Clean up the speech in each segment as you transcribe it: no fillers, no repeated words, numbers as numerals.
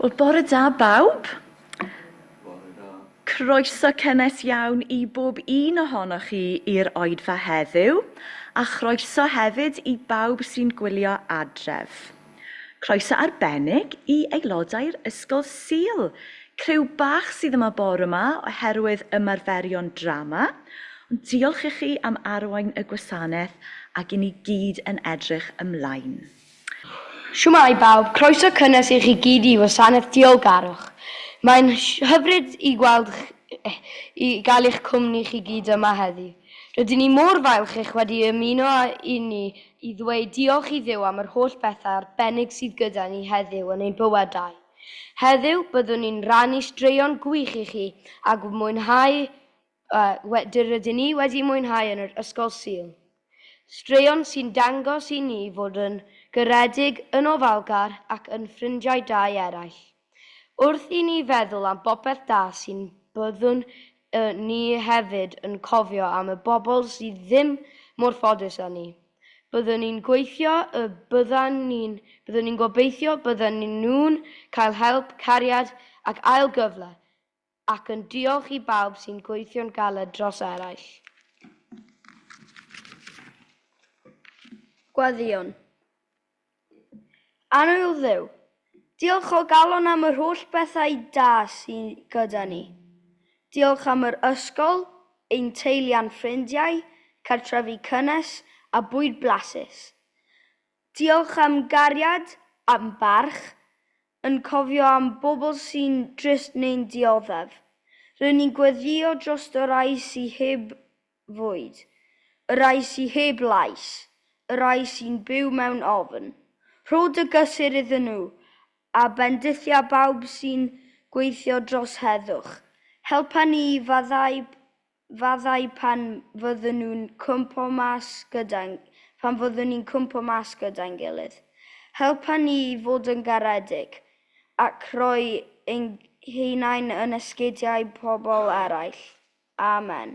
Wel, bore da bawb. Croeso cynnes iawn i bob un ohonoch chi i'r oedfa heddiw, a chroeso hefyd i bawb sy'n gwylio adref. Croeso arbennig i aelodau'r Ysgol Sul, criw bach sydd yma bore yma oherwydd ymarferion drama, ond diolch i chi am arwain y gwasanaeth ac i ni gyd yn edrych ymlaen. Shwmai bawb, croeso cynnes i chi gyd i wasanaeth diolgarwch. Mae'n hyfryd i gweld i gael eich cwmni chi gyd yma heddi. Rydyn ni mor falch eich wedi ymuno i ni i ddweud diolch i Dduw am yr holl bethau arbennig sydd gyda ni heddiw yn ein bywydau. Heddiw byddwn ni'n rannu straeon gwych i chi ac rydyn ni wedi mwynhau yn yr Ysgol Sul. Straeon sy'n dangos i ni fod yn garedig, yn ofalgar ac yn ffrindiau da eraill. Wrth i ni feddwl am bopeth da sy'n byddwn ni hefyd yn cofio am y bobl sydd ddim mor ffodus â ni. Byddwn ni'n gobeithio bydden nhw'n cael help, cariad ac ail gyfle, ac yn diolch i bawb sy'n gweithio'n galed dros eraill. Gweddïwn. Annwyl Dduw, diolch o galon am yr holl bethau da sy'n gyda ni. Diolch am yr ysgol, ein teulu'n ffrindiau, cartrefi cynnes a bwyd blasus. Diolch am gariad, am barch, yn cofio am bobl sy'n drist neu'n dioddef. Rydyn ni'n gweddïo dros y rai sy'n heb fwyd, y rai sy'n heb lais, y rai sy'n byw mewn ofn. Rhod y gysur iddyn nhw, a bendithia bawb sy'n gweithio dros heddwch. Helpa ni faddau pan fyddwn nhw'n cwmpo mas gyda'n gilydd. Helpa ni fod yn garedig ac rhoi ein hunain yn esgidiau pobl eraill. Amen.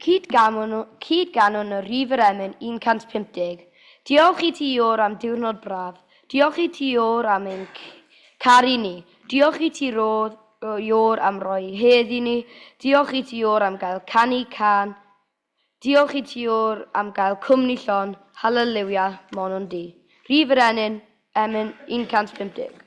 Cydganon y rif yr emyn 150. Diolch i ti o'r am diwrnod braf. Diolch i ti o'r am ein caru ni. Diolch i ti o'r am roi hedd i ni. Diolch i ti o'r am gael canu can. Diolch i ti o'r am gael cwmni llon. Hallelujah, monon di. Rif yr emyn 150.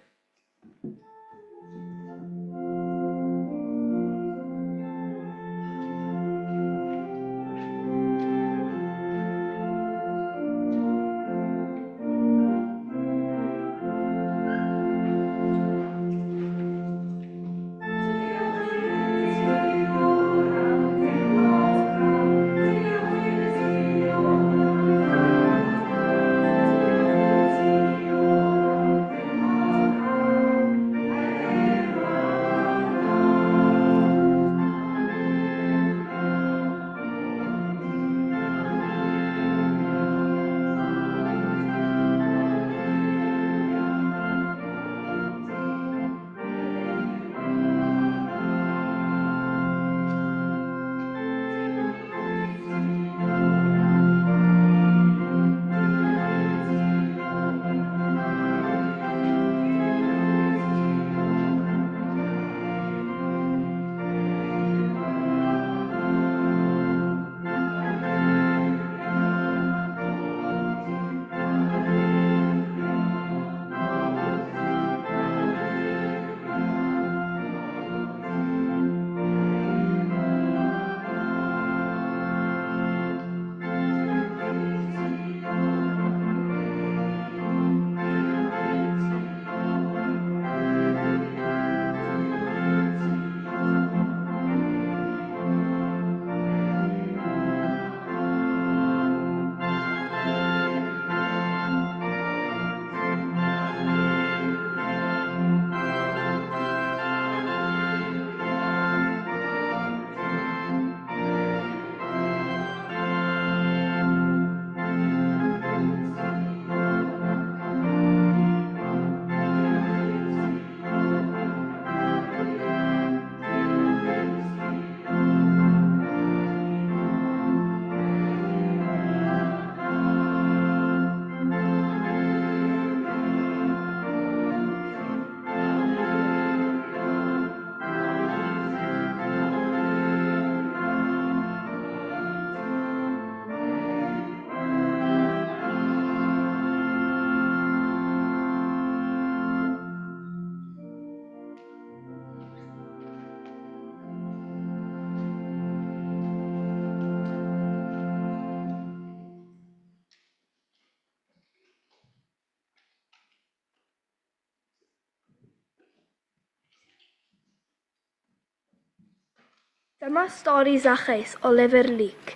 Dyma stori Zacchaeus o lyfr Luc.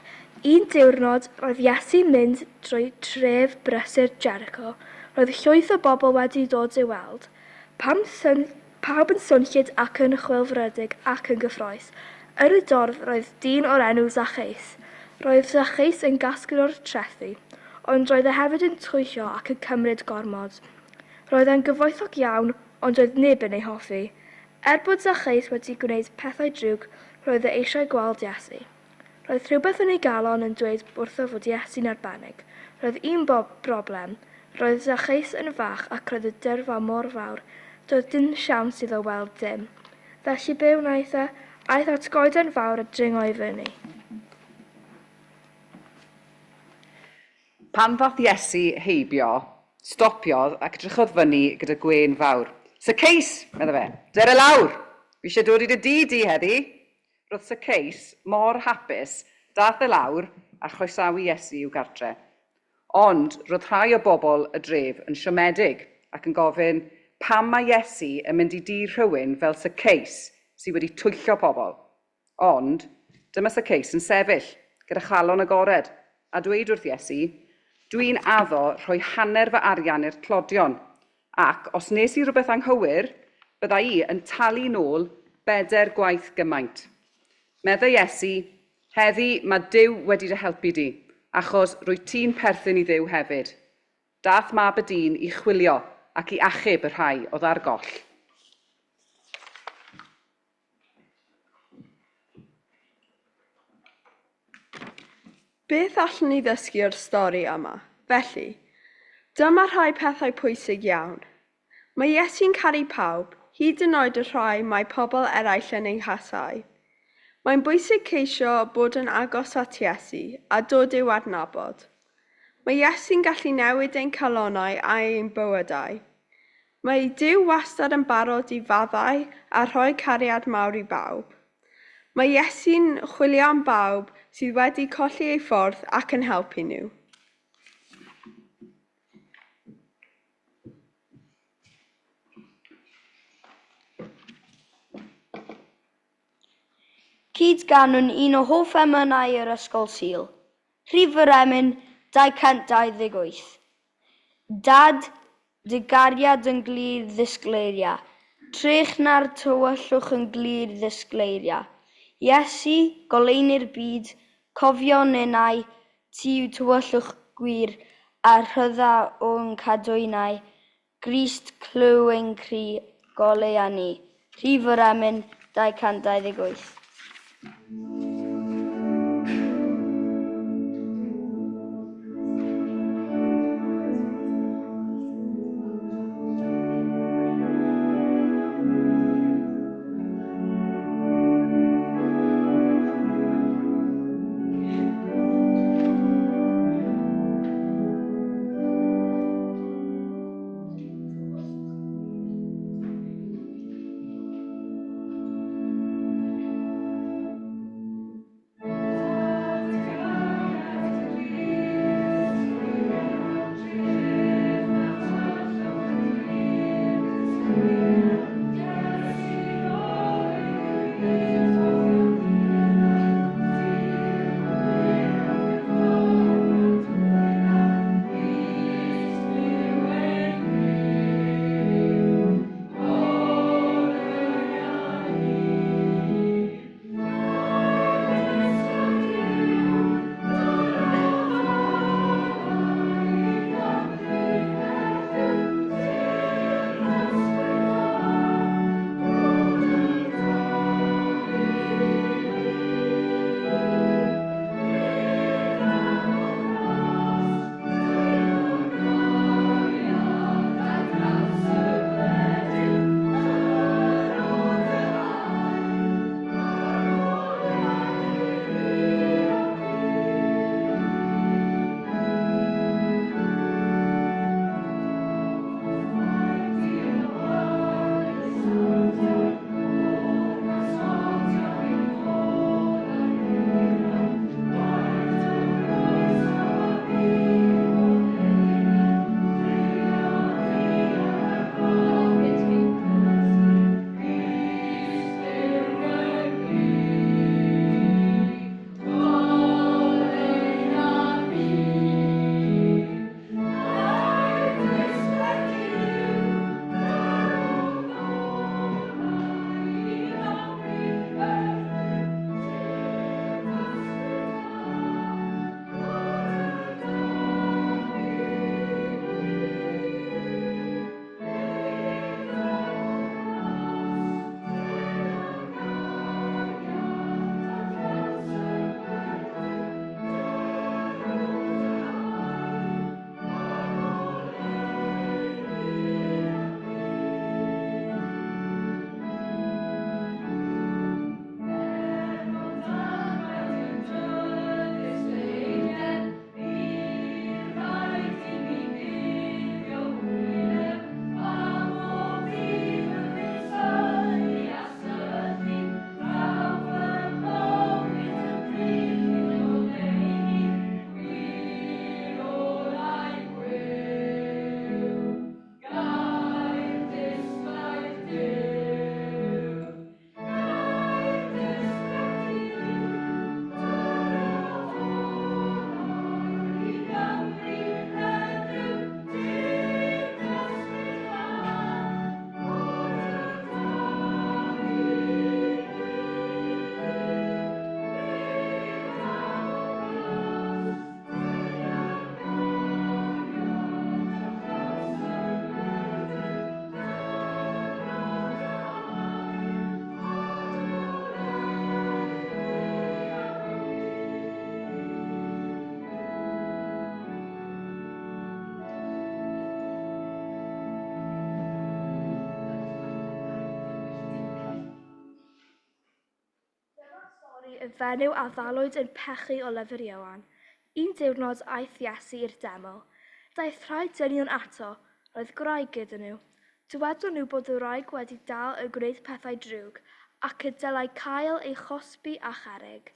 Un diwrnod, roedd Iesu'n mynd drwy tref brysur Jericho. Roedd llwyth o bobl wedi dod i'w weld. Pawb yn swnllyd ac yn chwilfrydig ac yn gyffroes. Yn y dorf roedd dyn o'r enw Zacchaeus. Roedd Zacchaeus yn gasglwr trethu, ond roedd e hefyd yn twyllo ac yn cymryd gormod. Roedd e'n gyfoethog iawn, ond roedd neb yn ei hoffi. Bod Zacchaeus wedi gwneud pethau drwg, roedd e eisiau gweld Iesu. Roedd rhywbeth yn ei galon yn dweud wrtho fod Iesu'n arbennig. Roedd un broblem. Roedd Zacchaeus yn fach ac roedd y dyrfa mor fawr. Doedd dim siawns iddo weld dim. Felly be wnaeth e? Aeth at goeden fawr a dringo i fyny. Pan ddaeth Iesu heibio, stopiodd ac edrychodd fyny gyda gwên fawr. Zacchaeus, medda fe, dere lawr, fi eisiau dod i dy dŷ di heddi. Roedd Zacchaeus mor hapus, daeth e lawr a chroesawu Iesu i'w gartre. Ond roedd rhai o bobl y dref yn siomedig ac yn gofyn pam mae Iesu yn mynd i dŷ rhywun fel Zacchaeus sydd wedi twyllo pobl. Ond dyma Zacchaeus yn sefyll gyda chalon agored a dweud wrth Iesu, dwi'n addo rhoi hanner fy arian i'r clodion ac os nes i rhywbeth anghywir, bydda i yn talu nôl 4 gwaith gymaint. Medda Iesu, heddi mae Duw wedi dy helpu di, achos rwy ti'n perthyn i Dduw hefyd. Dath mab y dyn i chwilio ac i achub y rhai oedd ar goll. Beth allwn ni ddysgu o'r stori yma? Felly, dyma rhai pethau pwysig iawn. Mae Iesu'n caru pawb, hyd yn oed y rhai mae pobl eraill yn ei hasau. Mae'n bwysig ceisio bod yn agos at Iesu a dod i'w adnabod. Mae Iesu'n gallu newid ein calonnau a ein bywydau. Mae Duw wastad yn barod i faddau a rhoi cariad mawr i bawb. Mae Iesu'n chwilio am bawb sydd wedi colli ei ffordd ac yn helpu nhw. Cyd ganwn un o hoff emynau yr Ysgol Sul. Rhif yr emyn 228. Dad, dy gariad yn glir ddisgleiria. Trech na'r tywyllwch yn glir ddisgleiria. Iesu, goleuni'r byd, cofio nenau, ti yw tywyllwch gwir a rhydda o'n cadwynau. Grist clyw ein cri goleu â ni. Rhif yr emyn 228. y fenyw a ddalwyd yn pechu o lyfr Ioan. Un diwrnod aeth Iesu i'r deml. Daeth rhai dynion ato, roedd gwraig gyda nhw. Dywedon nhw bod y wraig wedi dal yn gwneud pethau drwg, ac y dylai cael ei chosbi a cherrig.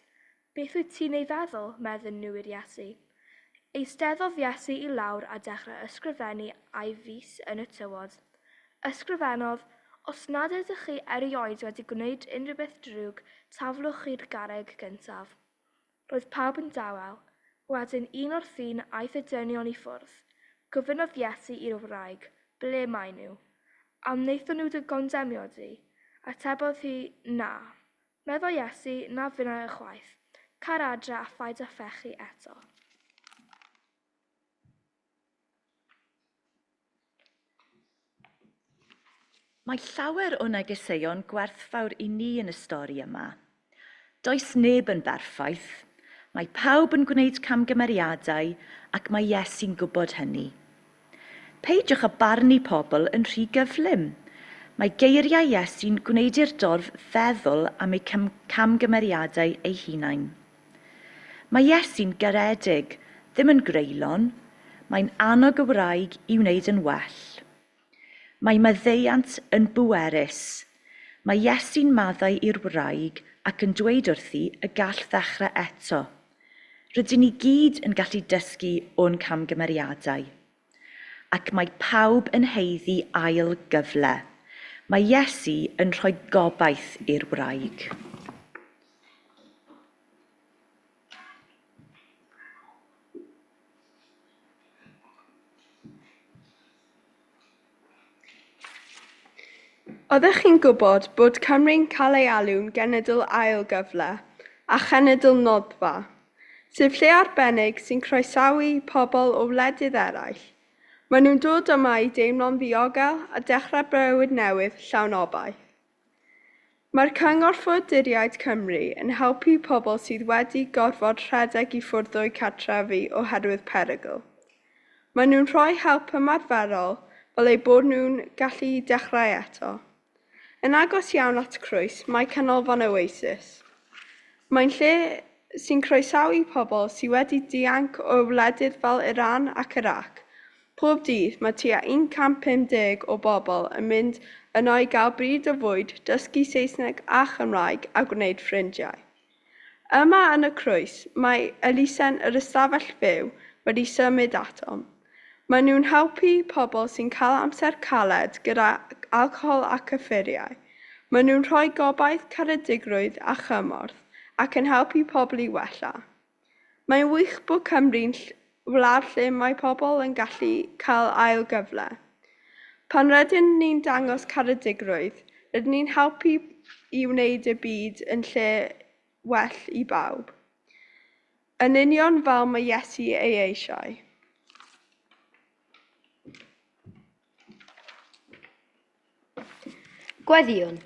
Beth wyt ti'n ei feddwl, meddyn nhw i'r Iesu? Eisteddodd Iesu i lawr a dechrau ysgrifennu a'i fus yn y tywod. Ysgrifennodd, os nad ydych chi erioed wedi gwneud unrhyw beth drwg, taflwch chi'r garreg gyntaf. Roedd pawb yn dawel. Wedyn un o'r ffin aeth y dynion i ffwrdd. Gofynnodd Iesu i'r wraig, ble mae nhw? Am wnaethon nhw dy gondemio di? Atebodd hi, na. Meddwl Iesu na fyna y chwaith. Car adre a phaid â phechu eto. Mae llawer o negeseuon gwerthfawr i ni yn y stori yma. Does neb yn berffaith, mae pawb yn gwneud camgymeriadau ac mae Iesu'n gwybod hynny. Peidiwch â barnu pobl yn rhy gyflym. Mae geiriau Iesu'n gwneud i'r dorf feddwl am eu camgymeriadau eu hunain. Mae Iesu'n garedig, ddim yn greulon, mae'n annog y wraig i wneud yn well. Mae maddeuant yn bwerus. Mae Iesu'n maddau i'r wraig ac yn dweud wrthi y gall ddechrau eto. Rydyn ni gyd yn gallu dysgu o'n camgymeriadau. Ac mae pawb yn heiddi ail gyfle. Mae Iesu yn rhoi gobaith i'r wraig. Oeddech chi'n gwybod bod Cymru'n cael ei alw'n genedl ail gyfle a chenedl noddfa, sef lle arbennig sy'n croesawu pobl o wledydd eraill. Maen nhw'n dod yma i deimlo'n ddiogel a dechrau bywyd newydd llawn obaith. Mae'r Cyngor Ffoaduriaid Cymru yn helpu pobl sydd wedi gorfod rhedeg i ffwrdd o'i cartrefi oherwydd perygl. Maen nhw'n rhoi help ymarferol fel eu bod nhw'n gallu dechrau eto. Yn agos iawn at Crwys, mae Canolfan Oasis. Mae'n lle sy'n croesawu pobl sydd wedi dianc o wledydd fel Iran ac Iraq. Pob dydd mae tua 150 o bobl yn mynd yno i gael bryd o fwyd, dysgu Saesneg a Chymraeg a gwneud ffrindiau. Yma yn y Crwys, mae elusen yr ystafell fyw wedi symud atom. Maen nhw'n helpu pobl sy'n cael amser caled gyda alcohol a cyffuriau. Maen nhw'n rhoi gobaith, caredigrwydd a chymorth ac yn helpu pobl i wella. Mae'n wych bod Cymru'n wlad lle mae pobl yn gallu cael ail gyfle. Pan rydyn ni'n dangos caredigrwydd, rydyn ni'n helpu i wneud y byd yn lle well i bawb. Yn union fel mae Iesu ei eisiau. Gweddiwn,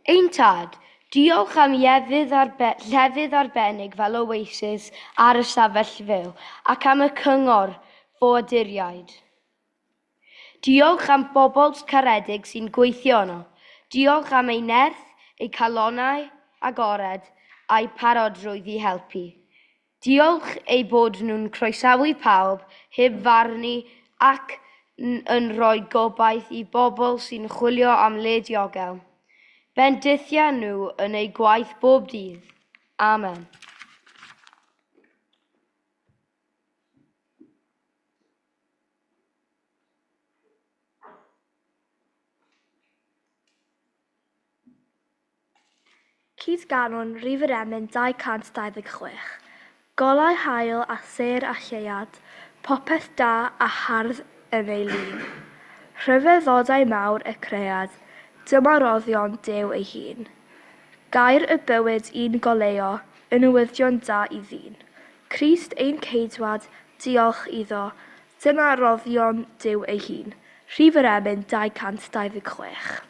ein tad, diolch am llefydd arbennig fel Oasis ar y stafell fyw ac am y Cyngor Ffoaduriaid. Diolch am bobl caredig sy'n gweithio yno. Diolch am ei nerth, ei calonnau agored a'i parodrwydd i helpu. Diolch ei bod nhw'n croesawu pawb, heb farnu ac yn rhoi gobaith i bobl sy'n chwilio am le diogel. Bendithia nhw yn eu gwaith bob dydd. Amen. Cyd-ganon Rhif yr Emyn 226. Golau hael a sêr a lleuad, popeth da a hardd yn ei lun. Rhyfeddodau mawr y cread, dyma roddion Duw ei hun. Gair y bywyd un goleuo, yn newyddion da i ddyn. Crist ein ceidwad, diolch iddo, dyma roddion Duw ei hun. Rhif yr Emyn 226.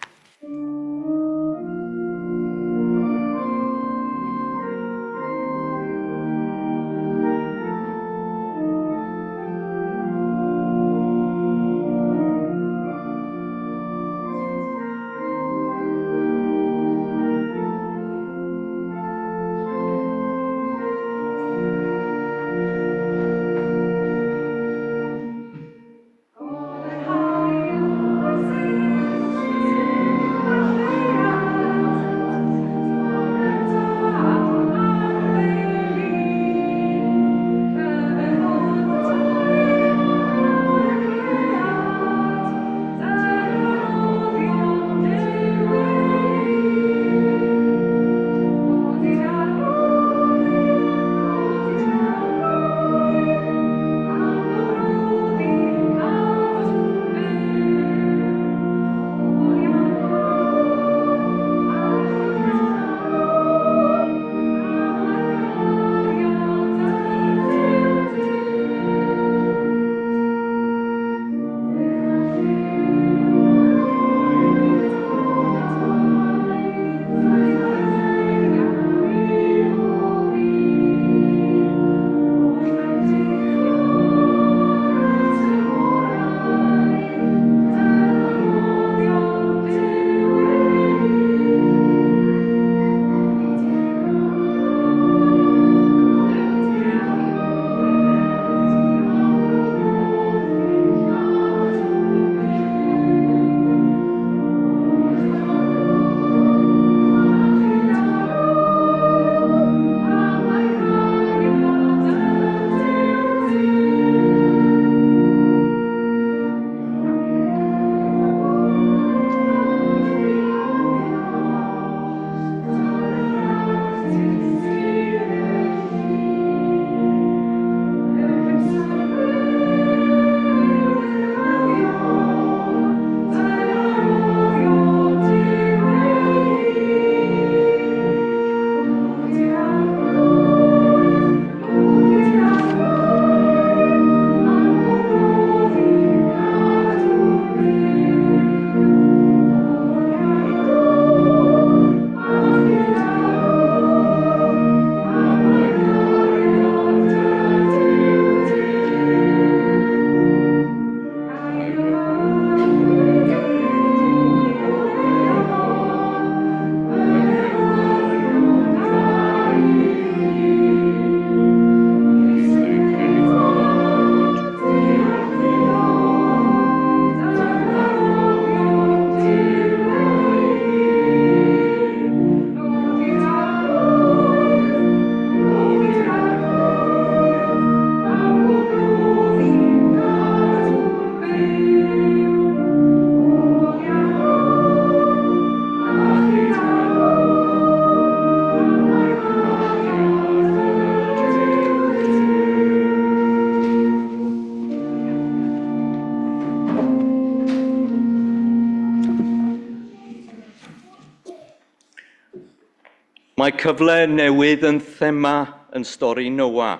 Mae cyfle newydd yn thema yn stori Noa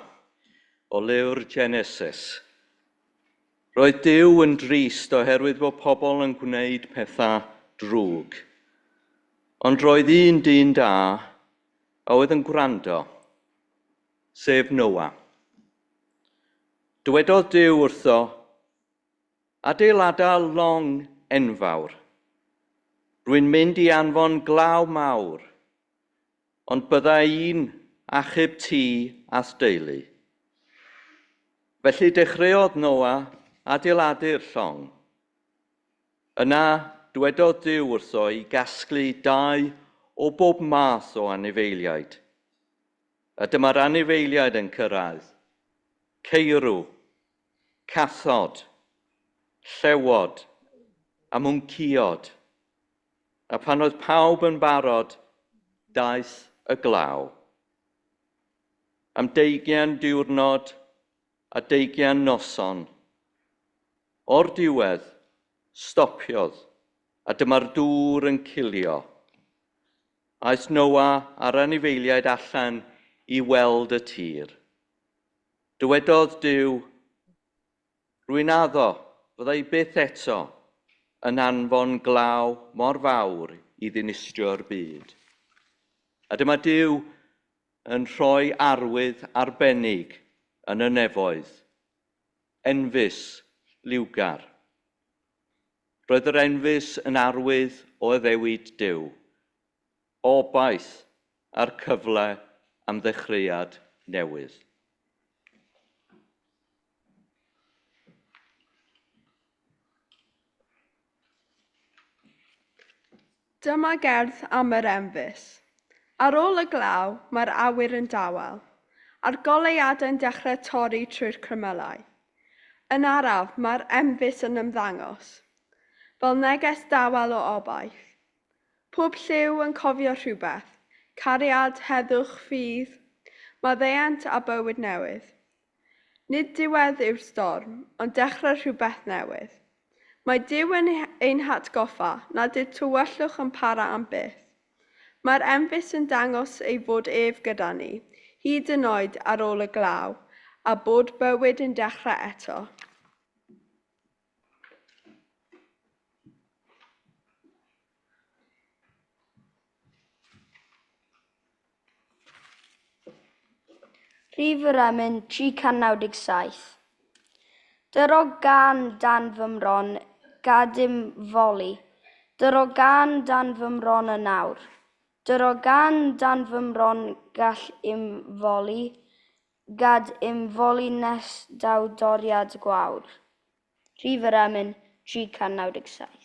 o lyfr Genesis. Roedd Duw yn drist oherwydd bod pobl yn gwneud pethau drwg. Ond roedd un dyn da a oedd yn gwrando, sef Noa. Dywedodd Duw wrtho, adeilada long enfawr. Rwy'n mynd i anfon glaw mawr, ond byddai un achub ti ath deulu. Felly dechreuodd Noa adeiladu'r llong. Yna dywedodd Duw wrtho i gasglu 2 o bob math o anifeiliaid. A dyma'r anifeiliaid yn cyrraedd: ceirw, cathod, llewod a mwnciod. A pan oedd pawb yn barod, daeth y glaw. Am 20 diwrnod a 20 noson. O'r diwedd, stopiodd, a dyma'r dŵr yn cilio. Aeth Noa a'r anifeiliaid allan i weld y tir. Dywedodd Duw, rwy'n addo fyddai byth eto yn anfon glaw mor fawr i ddinistrio'r byd. A dyma Duw yn rhoi arwydd arbennig yn y nefoedd, enfys liwgar. Roedd yr enfys yn arwydd o addewid Duw, obaith a'r cyfle am ddechreuad newydd. Dyma gerdd am yr enfys. Ar ôl y glaw, mae'r awyr yn dawel, a'r goleuadau'n dechrau torri trwy'r crymelau. Yn araf, mae'r enfys yn ymddangos, fel neges dawel o obaith. Pob lliw yn cofio rhywbeth, cariad, heddwch, ffydd, maddeuant a bywyd newydd. Nid diwedd yw'r storm, ond dechrau rhywbeth newydd. Mae Duw yn ein hatgoffa nad yw tywyllwch yn para am byth. Mae'r enfys yn dangos ei fod ef gyda ni, hyd yn oed ar ôl y glaw, a bod bywyd yn dechrau eto. Rhif yr emyn 397. Dyro gan dan fy mron, gad im foli. Dyro gan dan fy mron y nawr. Dyro gan dan fy mron gall im foli, gad im foli nes daw doriad gwawr. Rhif yr emyn 397.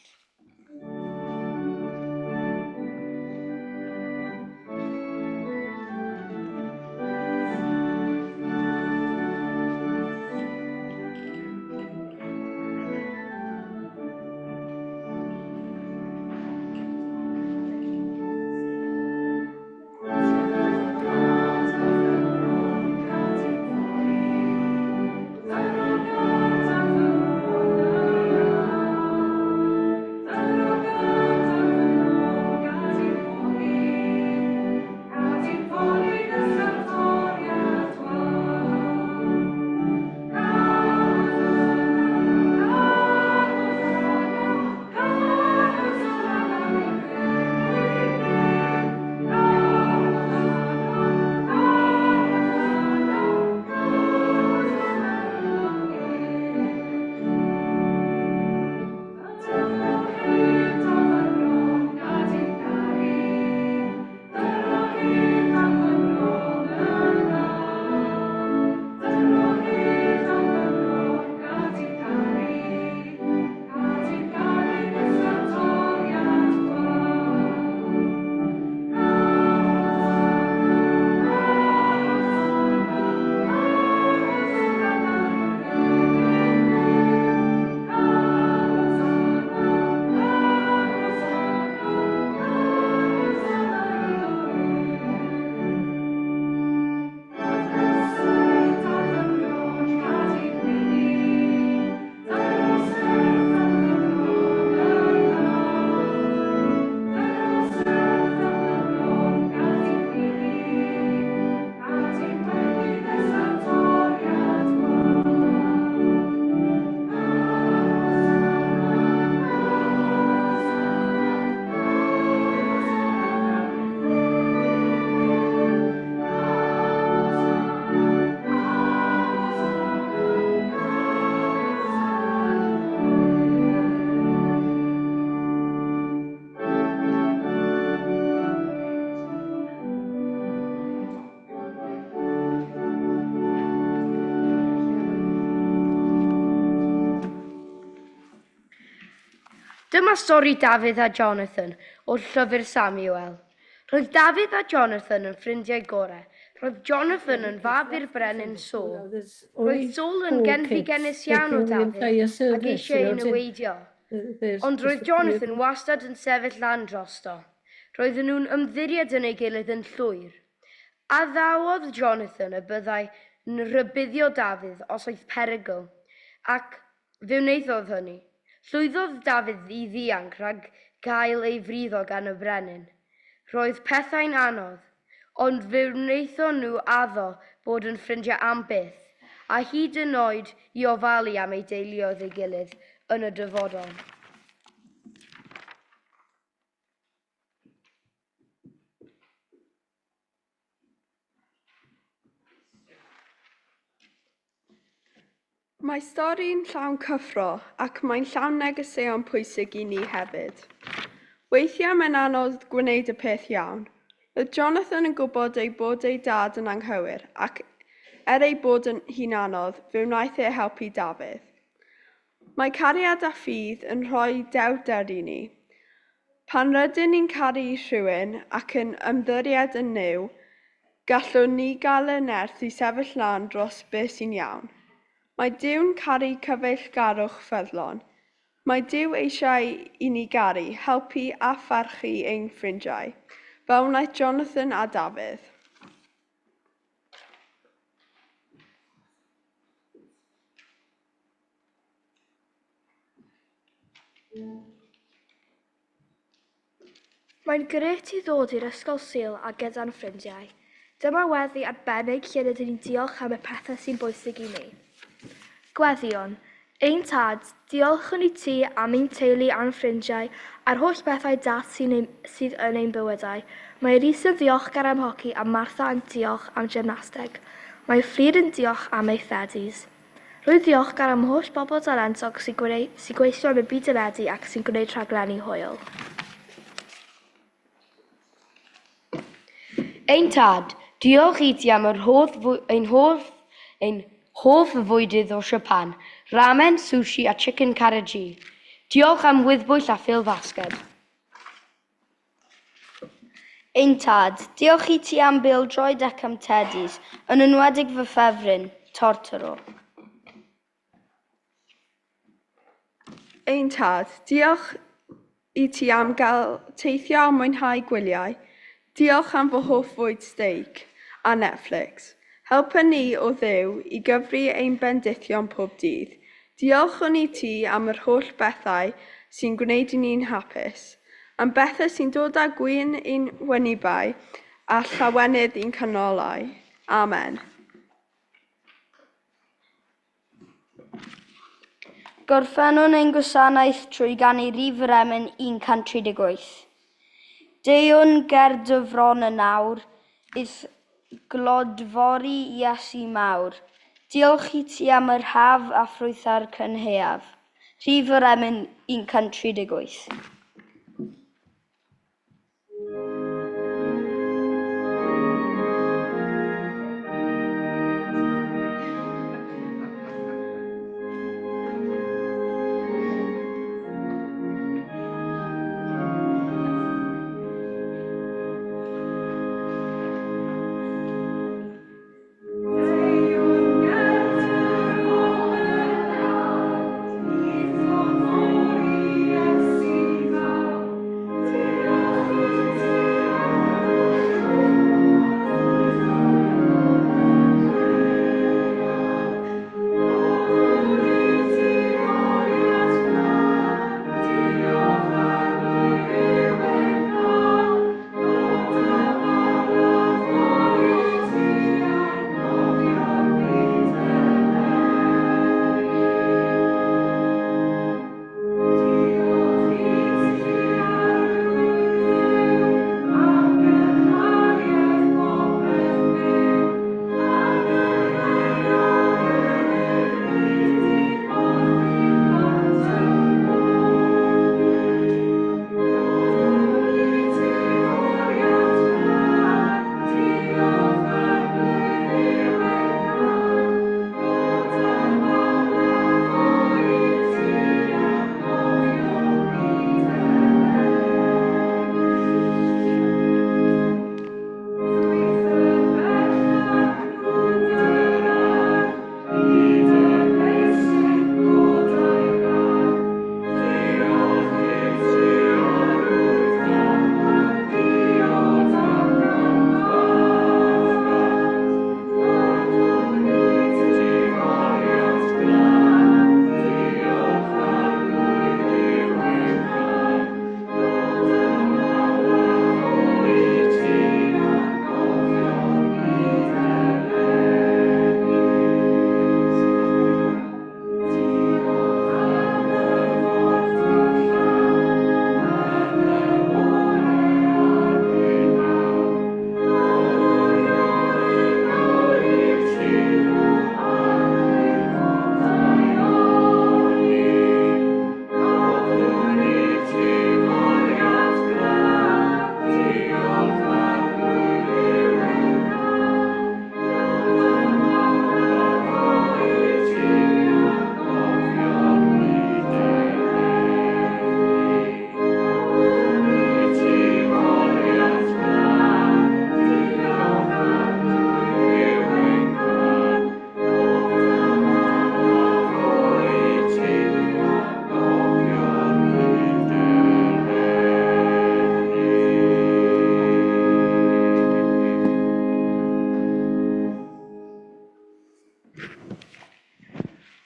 Dyma stori Dafydd a Jonathan o'r llyfr Samuel. Roedd Dafydd a Jonathan yn ffrindiau gorau. Roedd Jonathan yn fab i'r brenin Saul. Roedd Saul yn genfigennus iawn o Dafydd ac eisiau ei neweidio. Ond roedd Jonathan wastad yn sefyll lan drosto. Roedden nhw'n ymddiried yn ei gilydd yn llwyr. A ddawodd Jonathan y byddai yn rybuddio Dafydd os oedd perygl, ac fe wneithodd hynny. Llwyddodd Dafydd i ddianc rhag gael ei friddo gan y brenin. Roedd pethau'n anodd, ond fe wnaethon nhw addo bod yn ffrindiau am byth, a hyd yn oed i ofalu am ei deuluoedd ei gilydd yn y dyfodol. Mae stori'n llawn cyffro ac mae'n llawn negeseuon pwysig i ni hefyd. Weithiau mae'n anodd gwneud y peth iawn. Roedd Jonathan yn gwybod bod ei dad yn anghywir ac ei bod hi'n anodd, fe wnaeth ei helpu Dafydd. Mae cariad a ffydd yn rhoi dewder i ni. Pan rydyn ni'n caru rhywun ac yn ymddiried yn nyw, gallwn ni gael y nerth i sefyll lan dros beth sy'n iawn. Mae Duw'n caru cyfeillgarwch ffyddlon. Mae Duw eisiau i ni garu, helpu a pharchu ein ffrindiau, fel wnaeth Jonathan a Dafydd. Mae'n grêt i ddod i'r ysgol Sul a gyda'n ffrindiau. Dyma weddi arbennig lle rydyn ni'n diolch am y pethau sy'n bwysig i ni. Gweddion, ein tad, diolchwn i ti am ein teulu a'n ffrindiau a'r holl bethau dat sydd yn ein bywydau. Mae Rhys yn ddiolchgar am hoci a Martha yn diolch am gymnasteg. Mae Fflyd yn diolch am ei thedis. Rwy'n ddiolchgar am holl bobl dalentog sy'n gweithio am y byd teledu ac sy'n gwneud rhaglenni hwyl. Ein tad, diolch i ti am ein hoff fwydydd o Japan, ramen, sushi a chicken karaji. Diolch am wyddbwyll a ffil fasged. Ein tad, diolch i ti am bêl-droed ac am tedis, yn enwedig fy ffefryn, tortoro. Ein tad, diolch i ti am gael teithio a mwynhau gwyliau. Diolch am fy hoff fwyd steak a Netflix. Helpa ni o Dduw i gyfri ein bendithion pob dydd. Diolchwn i ti am yr holl bethau sy'n gwneud i ni'n hapus, am bethau sy'n dod â gwyn i'n wynebau a llawenydd i'n canolau. Amen. Gorffennwn ein gwasanaeth trwy ganu rif yr emyn 138. Deiwn ger dyfron y nawr, idd glodfori Iesu mawr. Diolch i ti am yr haf a ffrwytha'r cynheaf. Rhif yr emyn 138.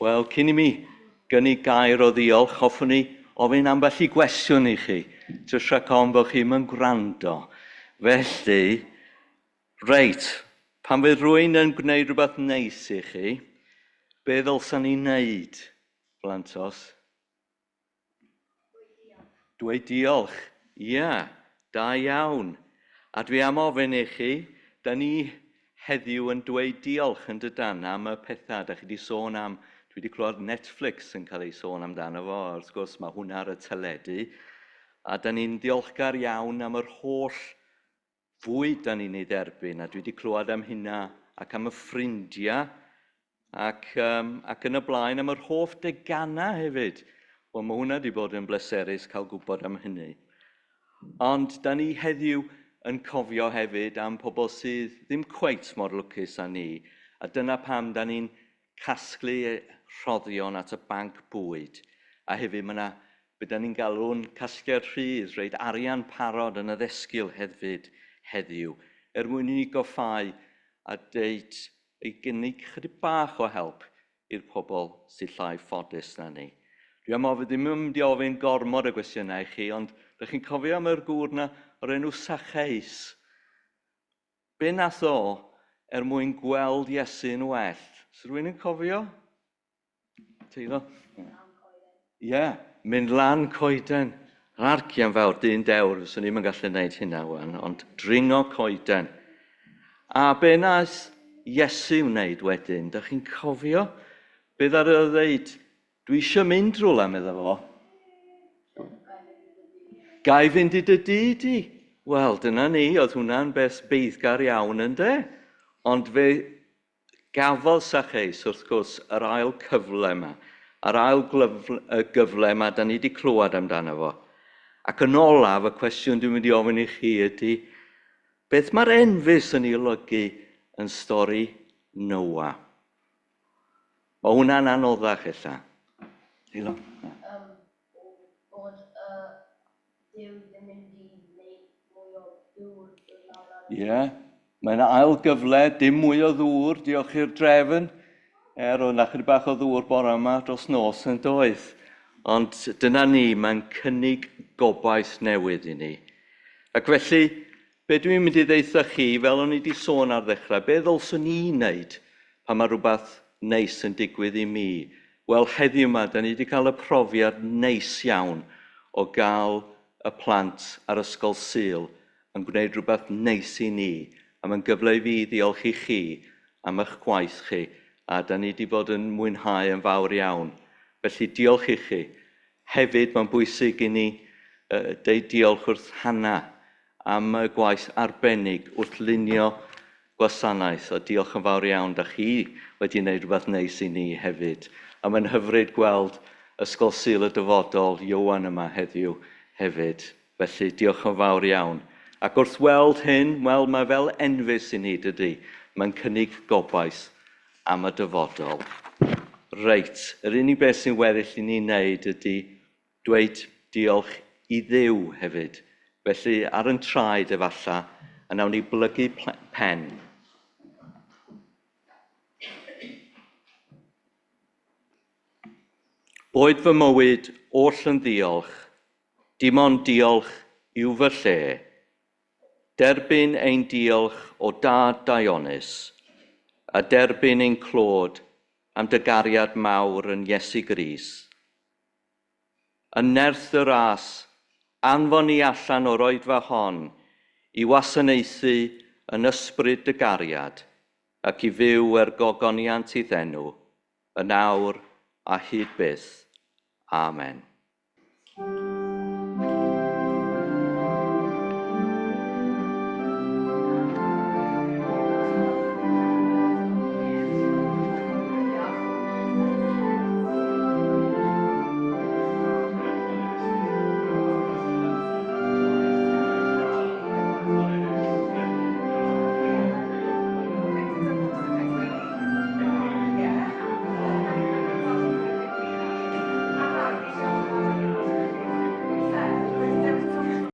Wel, cyn i mi gynnig gair o ddiolch, hoffwn ni ofyn ambell i gwestiwn i chi, jyst rhag ofn bod chi'n yn gwrando. Felly, reit, pan fydd rhywun yn gwneud rhywbeth neis i chi, be ddylsan ni wneud, blantos? Dweud diolch. Ia, da iawn. A dwi am ofyn i chi, da ni heddiw yn dweud diolch yn dydan am y pethau. Da chi wedi sôn am, dwi wedi clywed Netflix yn cael ei sôn amdano fo, wrth gwrs mae hwnna ar y teledu. A da ni'n ddiolchgar iawn am yr holl fwyd da ni'n ei dderbyn. A dwi wedi clywed am hynna ac am y ffrindiau ac yn y blaen am yr hoff deganau hefyd. Wel, mae hwnna wedi bod yn bleserus cael gwybod am hynny. Ond da ni heddiw yn cofio hefyd am pobl sydd ddim cweit mor lwcus â ni. A dyna pam da ni'n casglu rhoddion at y banc bwyd. A hefyd mae yna, beth da ni'n galw'n casgliad rhydd, reid arian parod yn y ddesgyl hefyd heddiw. Mwyn i ni goffau a deud ei gynnig chydig bach o help i'r pobl sydd llai ffodus na ni. Dwi am ofyn, ddim yn mynd i ofyn gormod y gwestiynau i chi, ond ydych chi'n cofio am yr gŵr na o'r enw Sacheis? Be nath o mwyn gweld Iesu'n well? Sy'n rhywun yn cofio? Teilo? Ie, mynd lan coeden. Arcian fawr, dyn dewr, fyswn ni'n gallu gwneud hynna wan, ond dringo coeden. A be nath Iesu wneud wedyn? Ydych chi'n cofio? Be ddar o ddeud? Dwi eisiau mynd rhywle, medda fo. Gai fynd i dy dŷ di? Wel, dyna ni, oedd hwnna'n beth beiddgar iawn yn de. Ond fe gafodd Sacheis, wrth gwrs, yr ail cyfle yma. Yr ail gyfle yma, da ni wedi clywed amdano fo. Ac yn olaf, y cwestiwn dwi'n mynd i ofyn i chi ydy, beth mae'r enfys yn ei olygu yn stori Noa? Mae hwnna'n anoddach ella. Teilo? Bod Duw ddim yn gwneud mwy o ddŵr lawr ar y... Ie, mae'n ail gyfle, dim mwy o ddŵr, diolch i'r drefn. Oedd na chydig bach o ddŵr bore yma dros nos yn doedd. Ond dyna ni, mae'n cynnig gobaith newydd i ni. Ac felly, be dwi'n mynd i ddeitha chi, fel o'n i wedi sôn ar ddechrau, be ddylswn ni wneud pan mae rhywbeth neis yn digwydd i mi? Wel, heddiw yma, da ni wedi cael y profiad neis iawn o gael y plant ar Ysgol Sul yn gwneud rhywbeth neis i ni. A mae'n gyfle i fi ddiolch i chi am eich gwaith chi. A da ni wedi bod yn mwynhau yn fawr iawn. Felly diolch i chi. Hefyd mae'n bwysig i ni deud diolch wrth Hannah am y gwaith arbennig wrth lunio Gwasanaeth. O diolch yn fawr iawn, da chi wedi gwneud rhywbeth neis i ni hefyd. A mae'n hyfryd gweld Ysgol Sul y Dyfodol Iowan yma heddiw hefyd. Felly diolch yn fawr iawn. Ac wrth weld hyn, wel, mae fel enfys i ni dydy. Mae'n cynnig gobaith am y dyfodol. Reit, yr unig beth sy'n weddill i ni wneud ydy dweud diolch i Dduw hefyd. Felly ar yn traed efalla, a nawn ni blygu pen. Boed fy mywyd oll yn ddiolch, dim ond diolch yw fy lle. Derbyn ein diolch o dad Dionys, a derbyn ein clod am dy gariad mawr yn Iesu Grys. Yn nerth y ras, anfon ni allan o'r oedfa hon i wasanaethu yn ysbryd dy gariad ac i fyw gogoniant i ddenw, yn awr a hyd byth. Amen.